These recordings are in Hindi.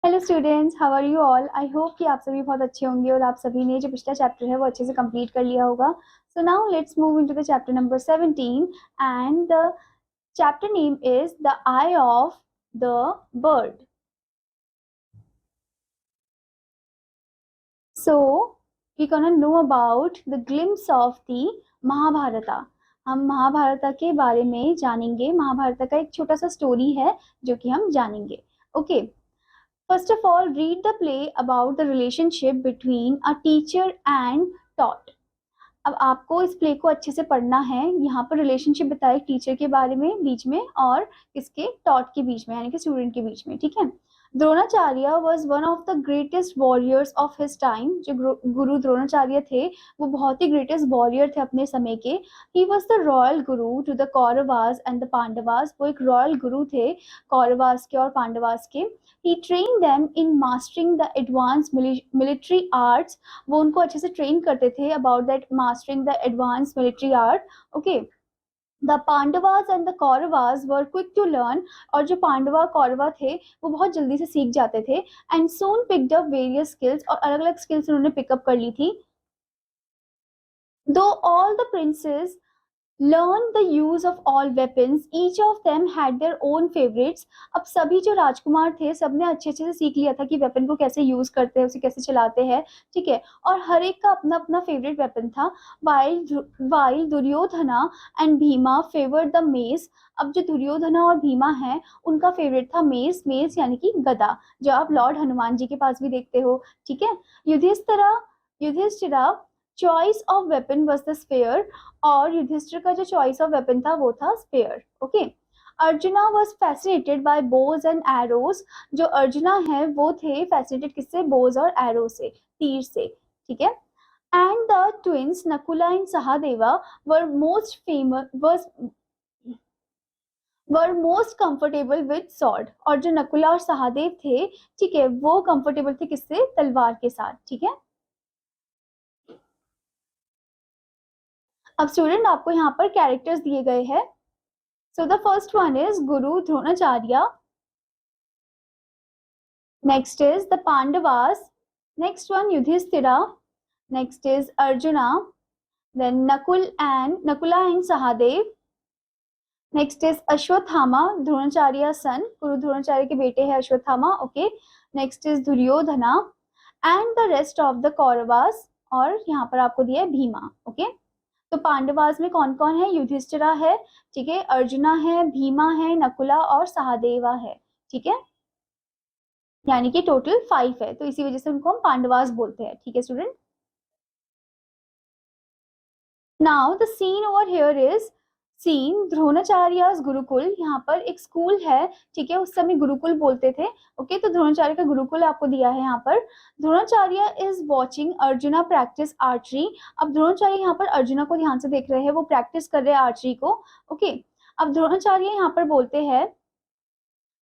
Hello students, how are you all. I hope कि आप सभी बहुत अच्छे होंगे और आप सभी ने जो पिछला चैप्टर है वो अच्छे से कंप्लीट कर लिया होगा। So now let's move into the chapter number 17 and the chapter name is the eye of the bird. So we gonna know about the glimpse of the Mahabharata. हम महाभारता के बारे में जानेंगे। महाभारता का एक छोटा सा स्टोरी है जो कि हम जानेंगे। Okay, First of all, read the play about the relationship between a teacher and taught. अब आपको इस प्ले को अच्छे से पढ़ना है। यहाँ पर रिलेशनशिप बताए टीचर के बारे में बीच में और किसके, टॉट के बीच में, यानी कि स्टूडेंट के बीच में। ठीक है। Dronacharya was one of the greatest warriors of his time. जो गुरु द्रोणाचार्य थे वो बहुत ही ग्रेटेस्ट वॉरियर थे अपने समय के। He was the royal guru to the Kauravas and the Pandavas. वो एक रॉयल गुरु थे कौरवास के और पांडवास के। He train them in mastering the advance military arts. वो उनको अच्छे से ट्रेन करते थे about that mastering the advance military art. Okay, the Pandavas and the Kauravas were quick to learn. और जो पांडवा कौरवा थे वो बहुत जल्दी से सीख जाते थे। And soon picked up various skills, और अलग अलग स्किल्स उन्होंने पिकअप कर ली थी। दो all the princess learn the use of all weapons, each of them had their own favorites. अब सभी जो राजकुमार थे सबने अच्छे अच्छे से सीख लिया था कि वेपन को कैसे यूज करते हैं, उसे कैसे चलाते हैं। ठीक है, और हर एक का अपना अपना फेवरेट वेपन था। while Duryodhana and Bhima favoured the mess. अब जो दुर्योधना और भीमा है उनका फेवरेट था मेस। मेस यानी कि गदा, जो आप लॉर्ड हनुमान जी के पास भी देखते हो। ठीक है। Yudhishthira choice of weapon was the spear. और युधिष्ठिर का जो चॉइस ऑफ वेपन था वो था spear. Okay, Arjuna was fascinated by bows and arrows. जो अर्जुना है वो थे फैसिनेटेड किससे, बोज और एरो से, तीर से। ठीक है। And the twins Nakula and Sahadeva were most comfortable with sword. और जो नकुला और सहदेव थे, ठीक है, वो कंफर्टेबल थे किससे, तलवार के साथ। ठीक है। अब स्टूडेंट आपको यहाँ पर कैरेक्टर्स दिए गए हैं। So the first one is guru Dronacharya, next is the Pandavas, next one Yudhishthira, next is Arjuna, then Nakula and Sahadeva, next is Ashwatthama, Dronacharya son, guru Dronacharya के बेटे हैं Ashwatthama. Okay, next is Duryodhana and the rest of the Kauravas. और यहाँ पर आपको दिया है भीमा। ओके, तो पांडवास में कौन कौन है, युधिष्ठिरा है, ठीक है, अर्जुना है, भीमा है, नकुला और सहदेवा है। ठीक है, यानी कि टोटल 5 है, तो इसी वजह से उनको हम पांडवास बोलते हैं। ठीक है student. Now the seen over here is seen Dronacharya Gurukul. यहाँ पर एक स्कूल है, ठीक है, उस समय गुरुकुल बोलते थे। ओके, तो द्रोणाचार्य का गुरुकुल आपको दिया है यहाँ पर। Dronacharya is watching arjuna practice archery. अब द्रोणाचार्य यहाँ पर अर्जुना को ध्यान से देख रहे हैं, वो प्रैक्टिस कर रहे हैं आर्चरी को। ओके, अब द्रोणाचार्य यहाँ पर बोलते हैं,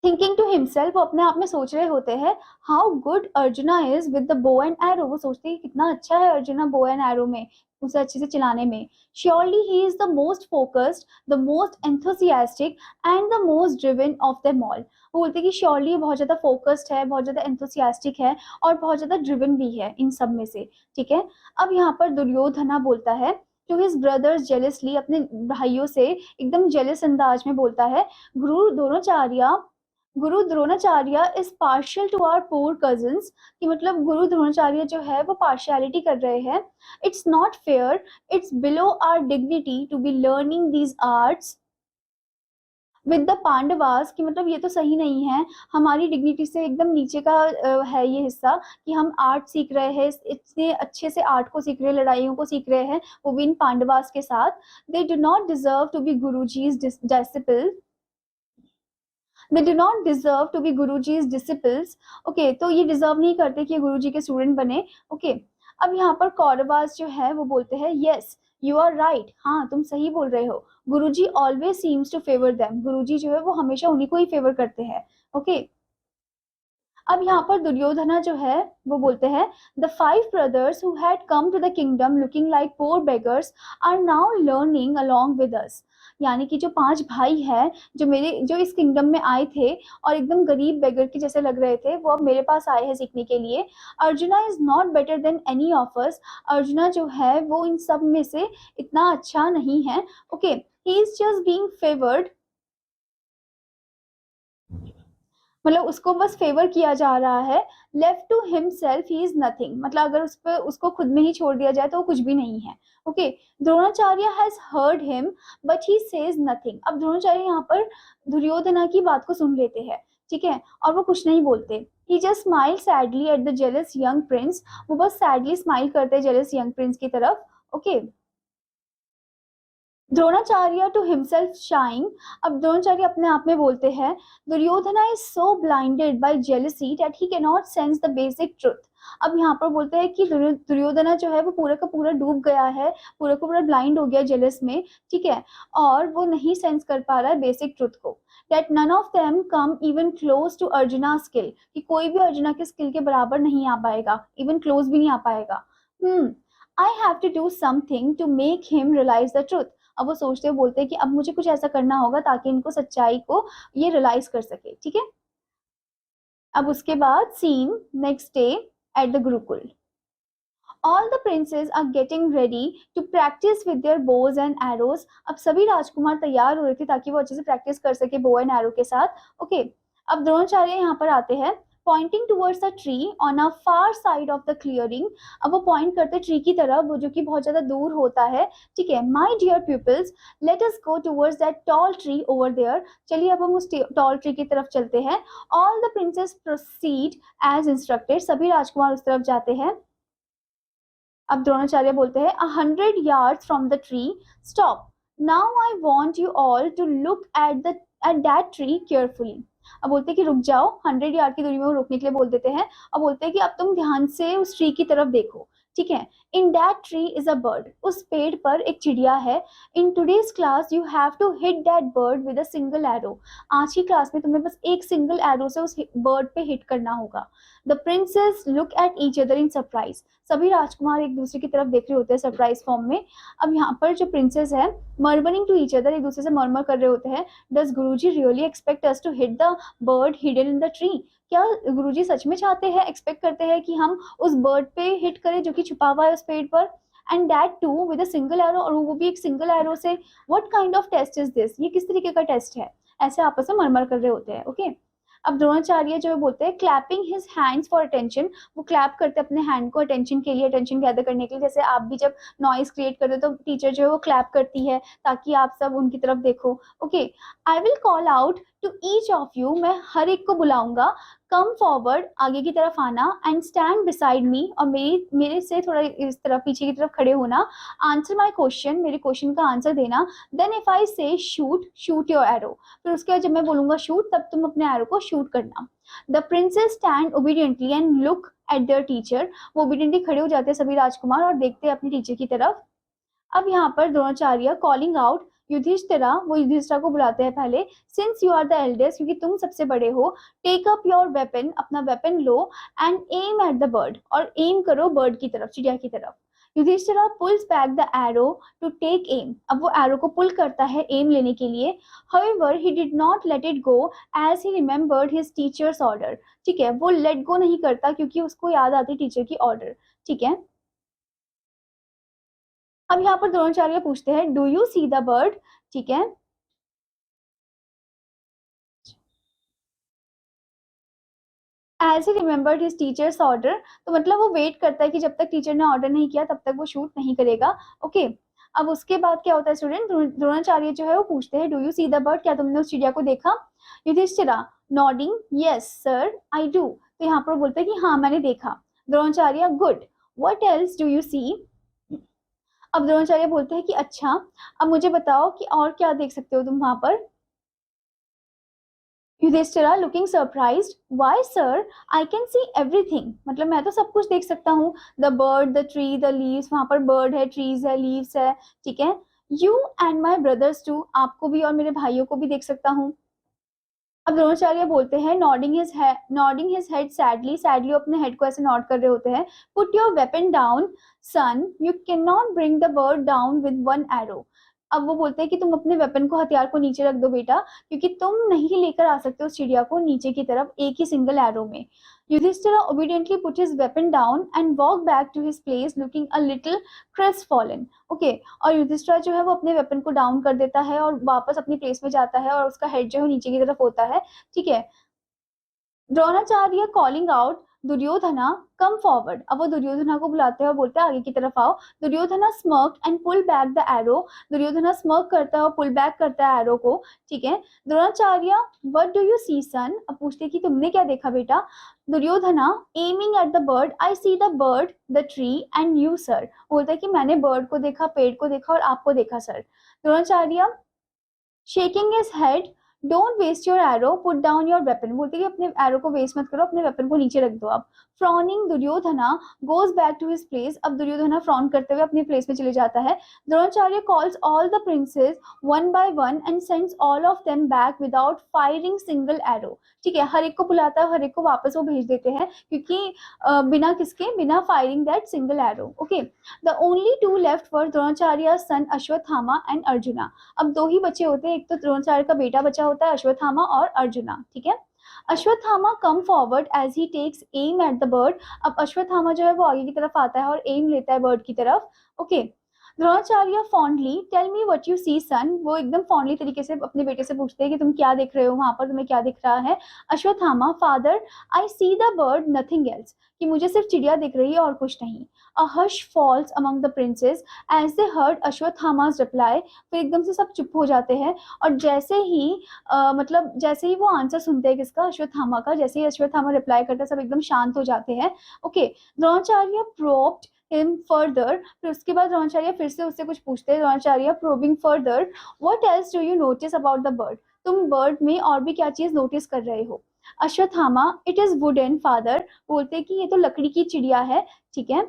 थिंकिंग टू हिमसेल्फ, वो अपने आप में सोच रहे होते हैं, how good arjuna is with the bow and arrow. वो सोचते हैं कितना अच्छा है अर्जुना बो एंड एरो में, उसे अच्छे से चलाने में। Surely he is the most focused, the most enthusiastic and the most driven of them all. वो बोलते हैं कि श्योरली बहुत ज्यादा फोकस्ड है, बहुत ज्यादा एंथुसियास्टिक है और बहुत ज्यादा ड्रिवन भी है इन सब में से। ठीक है। अब यहाँ पर दुर्योधना बोलता है टू हिज ब्रदर्स जेलसली, अपने भाइयों से एकदम जेलस अंदाज में बोलता है, guru Dronacharya is partial to our poor cousins. कि मतलब गुरु द्रोणाचार्य जो है वो पार्शियलिटी कर रहे हैं। It's not fair, it's below our dignity to be learning these arts with the Pandavas. की मतलब ये तो सही नहीं है, हमारी डिग्निटी से एकदम नीचे का है ये हिस्सा कि हम आर्ट सीख रहे हैं, इतने अच्छे से आर्ट को सीख रहे हैं, लड़ाइयों को सीख रहे हैं, वो भी इन पांडवास के साथ। They do not deserve to be guruji's disciple, they do not deserve to be guruji's disciples. Okay, तो ये डिजर्व नहीं करते कि ये गुरुजी के स्टूडेंट बने। ओके, अब यहाँ पर कौरवास जो है वो बोलते हैं, यस यू आर राइट, हाँ तुम सही बोल रहे हो, guruji always seems to favour them. Guruji जो है वो हमेशा उन्हीं को ही फेवर करते हैं। ओके, अब यहाँ पर दुर्योधना जो है वो बोलते हैं the 5 brothers who had come to the kingdom looking like poor beggars are now learning along with us। यानी कि जो 5 भाई हैं जो इस किंगडम में आए थे और एकदम गरीब बेगर के जैसे लग रहे थे, वो अब मेरे पास आए हैं सीखने के लिए। Arjuna is not better than any of us. Arjuna जो है वो इन सब में से इतना अच्छा नहीं है। Okay, he is just being favoured, मतलब उसको बस फेवर किया जा रहा है। Left to himself he is nothing, मतलब अगर उसको खुद में ही छोड़ दिया जाए तो वो कुछ भी नहीं है। Okay, Dronacharya has heard him but he says nothing. अब द्रोणाचार्य यहाँ पर दुर्योधना की बात को सुन लेते हैं, ठीक है, और वो कुछ नहीं बोलते। He just smile sadly at the jealous young prince. वो बस सैडली स्माइल करते हैं जेलस यंग प्रिंस की तरफ। Okay, Dronacharya to himself shine. अब द्रोणाचार्य अपने आप में बोलते हैं Duryodhana is so blinded by jealousy that he can not sense the basic truth. अब यहाँ पर बोलते हैं कि दुर्योधना जो है वो पूरा का पूरा डूब गया है, पूरा का पूरा ब्लाइंड हो गया जेलस में, ठीक है, और वो नहीं सेंस कर पा रहा है बेसिक ट्रुथ को। That none of them come even close to Arjuna skill, कि कोई भी अर्जुना के स्किल के बराबर नहीं आ पाएगा, इवन क्लोज भी नहीं आ पाएगा। I have to do something to make him realise the truth. अब वो सोचते हुए बोलते हैं कि अब मुझे कुछ ऐसा करना होगा ताकि इनको सच्चाई को ये रियलाइज कर सके, ठीक है। अब उसके बाद scene next day at the gurukul. All the princes are getting ready to practice with their bows and arrows. अब सभी राजकुमार तैयार हो रहे थे ताकि वो अच्छे से प्रैक्टिस कर सके बो एंड एरो के साथ। ओके, अब द्रोणाचार्य यहाँ पर आते हैं pointing towards the tree on a far side of the clearing. अब वो पॉइंट करते ट्री की तरफ, वो जो कि बहुत ज्यादा दूर होता है, ठीक है। My dear peoples let us go towards that tall tree over there. चलिए अब हम उस टॉल ट्री की तरफ चलते हैं। All the princes proceed as instructed. सभी राजकुमार उस तरफ जाते हैं। अब द्रोणाचार्य बोलते हैं 100 yards from the tree stop. Now I want you all to look at that tree carefully. अब बोलते हैं कि रुक जाओ, 100 यार्ड की दूरी में वो रोकने के लिए बोल देते हैं। अब बोलते हैं कि अब तुम ध्यान से उस ट्री की तरफ देखो, ठीक है। In that tree is a bird. उस पेड़ पर एक चिड़िया है। In today's class you have to hit that bird with a single arrow. आज की क्लास में तुम्हें बस एक सिंगल एरो से उस बर्ड पे हिट करना होगा। The princess look at each other in surprise. सभी राजकुमार एक दूसरे की तरफ देख रहे होते हैं सरप्राइज फॉर्म में। अब यहाँ पर जो प्रिंसेस है मर्मरिंग टू ईच अदर, एक दूसरे से मर्मर कर रहे होते हैं। Does guruji really expect us to hit the bird hidden in the tree. क्या गुरुजी सच में चाहते हैं, एक्सपेक्ट करते हैं कि हम उस बर्ड पे हिट करें जो कि छुपा हुआ है उस पेड़ पर, and that too with a single arrow, और वो भी एक सिंगल एरो से। What kind of test is this, ये किस तरीके का टेस्ट है, ऐसे आपस में मरमर कर रहे होते हैं। ओके, अब द्रोणाचार्य जो बोलते हैं clapping his hands for attention. वो क्लैप करते हैं अपने हैंड को अटेंशन के लिए, अटेंशन गैदर करने के लिए। जैसे आप भी जब नॉइज क्रिएट करते हो तो टीचर जो है वो क्लैप करती है ताकि आप सब उनकी तरफ देखो। Okay, I will call out to each of you. मैं हर एक को बुलाऊंगा। कम फॉरवर्ड, आगे की तरफ आना, एंड स्टैंड बिसाइड मी, और मेरे से थोड़ा इस तरफ पीछे की तरफ खड़े होना। आंसर माई क्वेश्चन, मेरे क्वेश्चन का आंसर देना। देन इफ आई से शूट, शूट योर एरो। फिर उसके बाद जब मैं बोलूंगा शूट, तब तुम अपने एरो को शूट करना। The princess stand obediently and look at there teacher. वो ओबीडियंटली खड़े हो जाते हैं सभी राजकुमार और देखते हैं अपने टीचर की तरफ। अब यहाँ पर द्रोणाचार्य कॉलिंग आउट युधिष्ठिरा, वो युधिष्ठिरा को बुलाते हैं पहले। Since you are the eldest, क्योंकि तुम सबसे बड़े हो, टेक अप योर वेपन, अपना वेपन लो, and aim at the bird, और एम करो बर्ड की तरफ, चिड़िया की तरफ। Yudhishthira pulls back the arrow to take aim. अब वो एरो को पुल करता है एम लेने के लिए। However he did not let it go as he remembered his teachers order. ठीक है, वो लेट गो नहीं करता क्योंकि उसको याद आती टीचर की ऑर्डर, ठीक है। अब यहाँ पर द्रोणाचार्य पूछते हैं do you see the bird, ठीक है। As he remembered his teachers order, तो मतलब वो वेट करता है कि जब तक टीचर ने ऑर्डर नहीं किया तब तक वो शूट नहीं करेगा। ओके, अब उसके बाद क्या होता है स्टूडेंट, द्रोणाचार्य जो है वो पूछते हैं do you see the bird, क्या तुमने उस चिड़िया को देखा। Yudhishthira nodding yes sir I do. तो यहाँ पर बोलते हैं कि हाँ मैंने देखा। Dronacharya good, what else do you see. अब द्रोणाचार्य बोलते हैं कि अच्छा, अब मुझे बताओ कि और क्या देख सकते हो तुम वहां पर। Yudhishthira looking surprised why sir I can see everything, मतलब मैं तो सब कुछ देख सकता हूँ। The bird, the tree, the leaves, वहां पर बर्ड है, ट्रीज है, लीव्स है, ठीक है। You and my brothers too, आपको भी और मेरे भाइयों को भी देख सकता हूँ। अब द्रोणाचार्य बोलते हैं, nodding his head sadly, sadly अपने हेड को ऐसे नॉड कर रहे होते हैं, put your weapon down son, you can not bring the bird down with one arrow. अब वो बोलते हैं कि तुम अपने वेपन को, हथियार को नीचे रख दो बेटा, क्योंकि तुम नहीं लेकर आ सकते उस चिड़िया को नीचे की तरफ एक ही सिंगल एरो में। Yudhishthira obediently put his weapon down and walked back to his place looking a little crestfallen. Okay, और युधिष्ठिर जो है वो अपने वेपन को डाउन कर देता है और वापस अपनी प्लेस में जाता है और उसका हेड जो है नीचे की तरफ होता है। ठीक है, Dronacharya calling out Duryodhana come forward. अब वो दुर्योधना को बुलाते हैं और बोलते हैं आगे की तरफ आओ। Duryodhana smirk and pull back the arrow, Duryodhana smirk करता है और पुल बैक करता है एरो को। ठीक है, Dronacharya what do you see सन, अब पूछते कि तुमने क्या देखा बेटा। Duryodhana aiming at the bird, I C the bird the tree and you sir, बोलता है कि मैंने बर्ड को देखा, पेड़ को देखा और आपको देखा sir. Dronacharya shaking his head, don't waste your arrow, put down your weapon, बोलते कि अपने एरो को वेस्ट मत करो, अपने वेपन को नीचे रख दो आप। Frowning Duryodhana goes back to his place, अब दुर्योधना फ्रॉन करते हुए अपनी प्लेस में चले जाता है। Dronacharya calls all the princess one by one and sends all of them back without firing single arrow. ठीक है, हर एक को बुलाता है, हर एक को वापस वो भेज देते हैं, क्योंकि बिना किसके, बिना firing that single arrow. Okay, the only two left were Dronacharya son Ashwatthama and Arjuna. अब दो ही बचे होते हैं, एक तो द्रोणाचार्य का बेटा बचा होता है अश्वत्थामा और अर्जुना। ठीक है, Ashwatthama come forward as he takes aim at the bird, अब अश्वत्थामा जो है वो आगे की तरफ आता है और एम लेता है बर्ड की तरफ। Okay, Dronacharya fondly tell me what you see son, वो एकदम फॉन्डली तरीके से अपने बेटे से पूछते हैं कि तुम क्या देख रहे हो वहां पर, तुम्हें क्या दिख रहा है। Ashwatthama father I C the bird nothing else, कि मुझे सिर्फ चिड़िया दिख रही है और कुछ नहीं। A hush falls among the princes as they heard Ashwatthama's reply, फिर एकदम से सब चुप हो जाते हैं और जैसे ही मतलब जैसे ही वो आंसर सुनते हैं किसका, अश्वत्थामा का, जैसे ही अश्वत्थामा रिप्लाई करता है सब एकदम शांत हो जाते हैं। Okay, Dronacharya probed him further, फिर उसके बाद द्रोणाचार्य फिर से उससे कुछ पूछते हैं। Dronacharya probing further, what else do you notice about the bird, तुम बर्ड में और भी क्या चीज नोटिस कर रहे हो। Ashwatthama it is wooden father, बोलते हैं कि ये तो लकड़ी की चिड़िया है। ठीक है,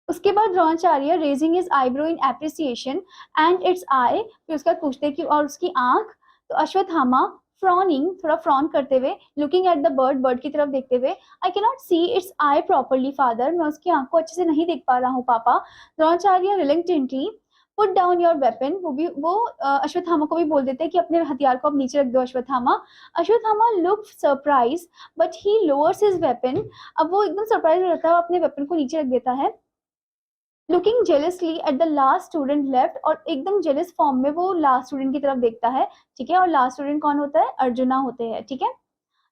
उसके बाद Dronacharya raising his eyebrow in appreciation and it's I, फिर उसके बाद पूछते हैं कि और उसकी आंख। तो अश्वत्थामा फ्रॉनिंग, थोड़ा फ्रॉन करते हुए, looking at the bird, bird की तरफ देखते हुए, I can not see it's I properly father, मैं उसकी आंख को अच्छे से नहीं देख पा रहा हूँ पापा। Dronacharya reluctantly put down your weapon, वो अश्वत्थामा को भी बोल देते हैं कि अपने हथियार को अब नीचे रख दो Ashwatthama. Ashwatthama look surprise but he lowers his weapon, अब वो एकदम सरप्राइज हो जाता है और अपने वेपन को नीचे रख देता है। Looking जेलसली at the last student left, और एकदम जेलस फॉर्म में वो लास्ट स्टूडेंट की तरफ देखता है। ठीक है, और लास्ट स्टूडेंट कौन होता है, अर्जुना होते हैं। ठीक है,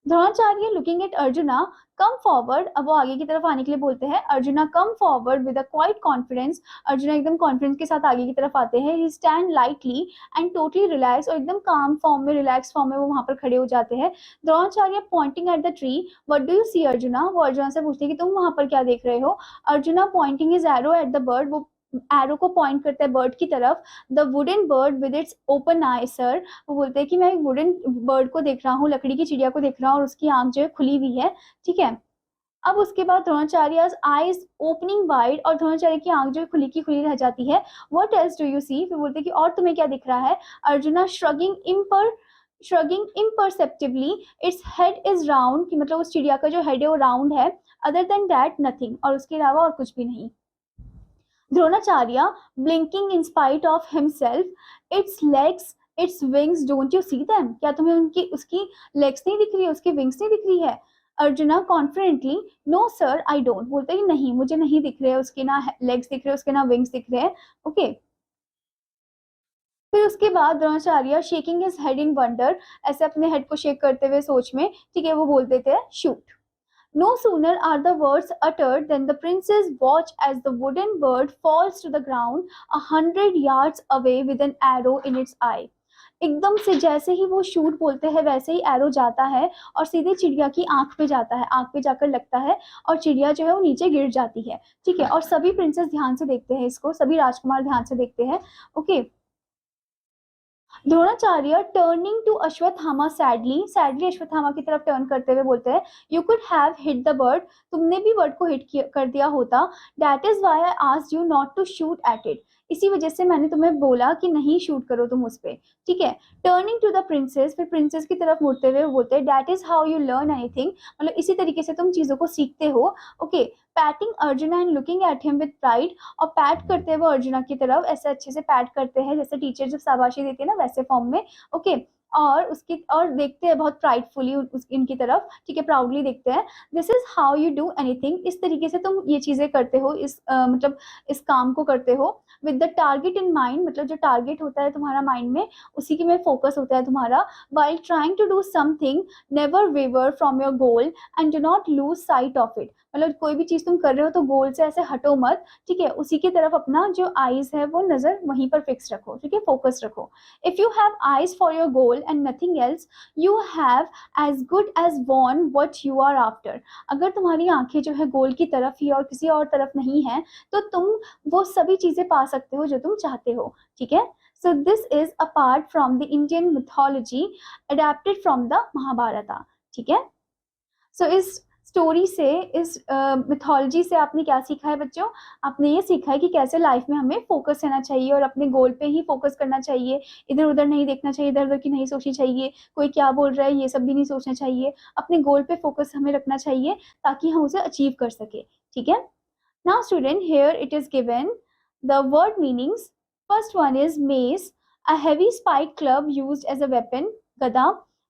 Dronacharya looking at arjuna come forward, अब वो आगे की तरफ आने के लिए बोलते हैं। Arjuna come forward with a quiet confidence, Arjuna एकदम कॉन्फिडेंस के साथ आगे की तरफ आते हैं। He stand lightly and totally relax, और एकदम काम फॉर्म में, रिलैक्स फॉर्म में वो वहां पर खड़े हो जाते हैं। Dronacharya pointing at the tree, what do you see Arjuna, वो अर्जुना से पूछते हैं कि तुम वहां पर क्या देख रहे हो। Arjuna pointing his arrow at the bird, वो एरो को पॉइंट करता है बर्ड की तरफ। The wooden bird with its open eye sir, वो बोलते हैं कि मैं एक वुडन बर्ड को देख रहा हूँ, लकड़ी की चिड़िया को देख रहा हूँ और उसकी आंख जो है खुली हुई है। ठीक है, अब उसके बाद द्रोणाचार्य आईज ओपनिंग वाइड, और द्रोणाचार्य की आंख जो है खुली की खुली रह जाती है। व्हाट एल्स डू यू सी, फिर बोलते हैं कि और तुम्हें क्या दिख रहा है। Arjuna shrugging imperceptibly, its head is round, कि मतलब उस चिड़िया का जो हेड है वो राउंड है। अदर देन दैट नथिंग, और उसके अलावा और कुछ भी नहीं। Dronacharya blinking in spite of himself, it's legs its wings don't you see them, क्या तुम्हें उसकी लेग्स नहीं दिख रही है, उसकी विंग्स नहीं दिख रही है। Arjuna confidently no sir I don't, बोलते हैं नहीं मुझे नहीं दिख रहे, उसके ना लेग्स दिख रहे हैं, उसके ना विंग्स दिख रहे हैं। ओके, फिर उसके बाद Dronacharya shaking his head in wonder, ऐसे अपने हेड को शेक करते हुए सोच में, ठीक है, वो बोल देते हैं shoot. No sooner are the words uttered than the princes watch as the wooden bird falls to the ground 100 yards away with an arrow in its eye. एकदम से जैसे ही वो शूट बोलते हैं वैसे ही एरो जाता है और सीधे चिड़िया की आंख पे जाता है, आंख पे जाकर लगता है और चिड़िया जो है वो नीचे गिर जाती है। ठीक है, और सभी प्रिंसेस ध्यान से देखते हैं इसको, सभी राजकुमार ध्यान से देखते हैं। Okay, Dronacharya turning to Ashwatthama sadly Ashwatthama की तरफ टर्न करते हुए बोलते हैं, you could have hit the bird, तुमने भी बर्ड को हिट कर दिया होता। That is why I asked you not to shoot at it, इसी वजह से मैंने तुम्हें बोला कि नहीं शूट करो तुम उस पे, ठीक है। टर्निंग टू द प्रिंसेस, फिर प्रिंसेस की तरफ मुड़ते हुए वो बोलते हैं that is how you learn anything, मतलब इसी तरीके से तुम चीजों को सीखते हो। Okay, patting Arjuna and looking at him with pride, और पैट करते हैं वो अर्जुना की तरफ, ऐसे अच्छे से पैट करते हैं जैसे टीचर जब शाबाशी देती है ना वैसे फॉर्म में। ओके, और उसकी और देखते हैं बहुत प्राइडफुली इनकी तरफ, ठीक है, प्राउडली देखते हैं। This is how you do anything, इस तरीके से तुम ये चीजें करते हो, इस मतलब इस काम को करते हो with the target in mind, मतलब जो टारगेट होता है तुम्हारा माइंड में उसी के में फोकस होता है तुम्हारा। While trying to do something never waver from your goal and do not lose sight of it, मतलब कोई भी चीज तुम कर रहे हो तो गोल से ऐसे हटो मत, ठीक है, उसी की तरफ अपना जो आईज है वो नजर वहीं पर फिक्स रखो, ठीक है, फोकस रखो। If you have eyes for your goal and nothing else, you have as good as won what you are after, अगर तुम्हारी आंखें जो है गोल की तरफ ही और किसी और तरफ नहीं है तो तुम वो सभी चीजें पा सकते हो जो तुम चाहते हो, ठीक है। So this is a part from the Indian mythology adapted from the Mahabharata, ठीक है। सो इस स्टोरी से, इस मिथोलॉजी से आपने क्या सीखा है बच्चों? आपने ये सीखा है कि कैसे लाइफ में हमें फोकस रहना चाहिए और अपने गोल पे ही फोकस करना चाहिए, इधर उधर नहीं देखना चाहिए, इधर उधर की नहीं सोचनी चाहिए, कोई क्या बोल रहा है ये सब भी नहीं सोचना चाहिए, अपने गोल पे फोकस हमें रखना चाहिए ताकि हम उसे अचीव कर सके, ठीक है। Now student, here it is given the word meanings. First one is mace, a heavy spiked club used as a weapon. Gada.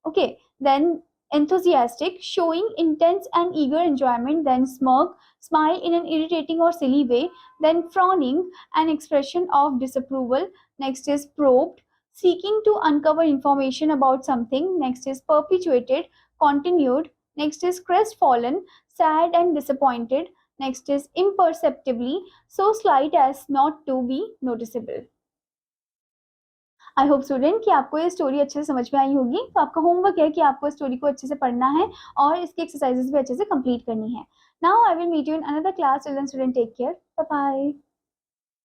Okay. Then enthusiastic, showing intense and eager enjoyment. Then smirk, smile in an irritating or silly way. Then frowning, an expression of disapproval. Next is probed, seeking to uncover information about something. Next is perpetuated, continued. Next is crestfallen, sad and disappointed. Next is imperceptibly, so slight as not to be noticeable. I hope student कि आपको ये स्टोरी अच्छे से समझ में आई होगी। तो आपका होमवर्क है कि आपको स्टोरी को अच्छे से पढ़ना है और इसकी एक्सरसाइजेस भी अच्छे से कंप्लीट करनी है। Now I will meet you in another class. Till then student take care, bye bye.